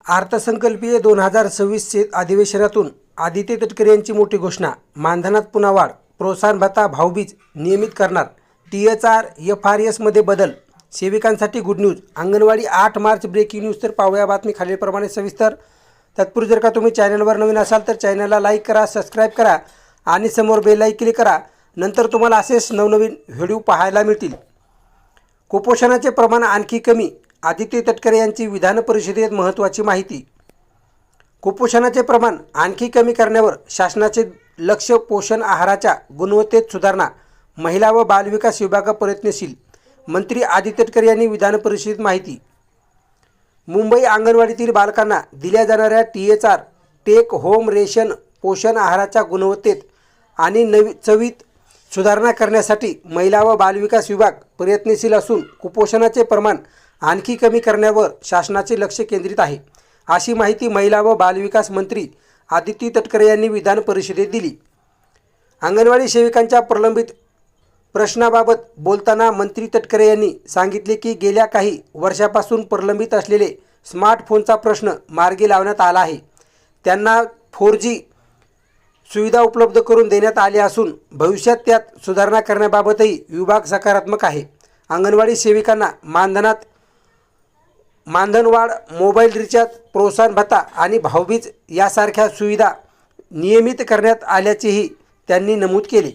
अर्थसंकल्पीय 2026 अधिवेशनातून आदित्य तटकरे यांची मोठी घोषणा। मानधनात पुन्हा वाढ, प्रोत्साहन भत्ता, भाऊबीज नियमित करणार, THR FRS मध्ये बदल, सेविकांसाठी good news. Anganwadi 8 March breaking news. तर पाहूया बातमी खालीलप्रमाणे सविस्तर। तत्पूर्वी जर का तुम्ही चॅनलवर नवीन असाल तर चॅनलला लाईक करा, सबस्क्राईब करा आणि समोर बेल आयकॉन क्लिक करा। नंतर तुम्हाला असेच नवनवीन व्हिडिओ पाहायला मिळतील। कुपोषणाचे प्रमाण आणखी कमी, आदित्य तटकरे यांची विधान परिषदेत महत्त्वाची माहिती। कुपोषणाचे प्रमाण आणखी कमी करण्यावर शासनाचे लक्ष, पोषण आहाराच्या गुणवत्तेत सुधारणा, महिला व बालविकास विभाग प्रयत्नशील, मंत्री आदित्य तटकरे यांनी विधान परिषदेत माहिती। मुंबई अंगणवाडीतील बालकांना दिल्या जाणाऱ्या THR टेक होम रेशन पोषण आहाराच्या गुणवत्तेत आणि चवीत सुधारणा करण्यासाठी महिला व बालविकास विभाग प्रयत्नशील असून कुपोषणाचे प्रमाण आणखी कमी करण्यावर शासनाचे लक्ष केंद्रित आहे, अशी माहिती महिला व बालविकास मंत्री आदित्य तटकरे यांनी विधान परिषदेत दिली। अंगणवाडी सेविकांच्या प्रलंबित प्रश्नाबाबत बोलताना मंत्री तटकरे यांनी सांगितले की गेल्या काही वर्षापासून प्रलंबित असलेले स्मार्टफोनचा प्रश्न मार्गी लावण्यात आला आहे। त्यांना 4G सुविधा उपलब्ध करून देण्यात आली असून भविष्यात त्यात सुधारणा करण्याबाबतही विभाग सकारात्मक आहे। अंगणवाडी सेविकांना मानधनवाढ, मोबाईल रिचार्ज, प्रोत्साहन भत्ता आणि भाऊबीज यासारख्या सुविधा नियमित करण्यात आल्याचेही त्यांनी नमूद केले।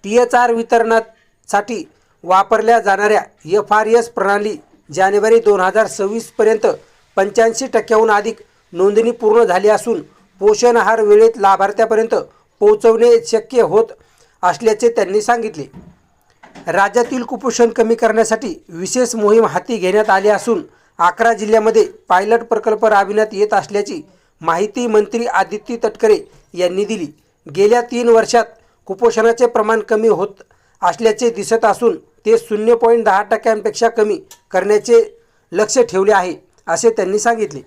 THR वितरणासाठी वापरल्या जाणाऱ्या FRS प्रणाली जानेवारी 2026 पर्यंत 85% अधिक नोंदणी पूर्ण झाली असून पोषण आहार वेळेत लाभार्थ्यापर्यंत पोहोचवणे शक्य होत असल्याचे त्यांनी सांगितले। राज्यातील कुपोषण कमी करण्यासाठी विशेष मोहीम हाती घेण्यात आली असून 11 जिल्ह्यांमध्ये पायलट प्रकल्प राबविण्यात येत असल्याची माहिती मंत्री आदित्य तटकरे यांनी दिली। गेल्या 3 वर्षात कुपोषणाचे प्रमाण कमी होत असल्याचे दिसत असून ते 0.10% कमी करण्याचे लक्ष्य ठेवले आहे, असे त्यांनी सांगितले।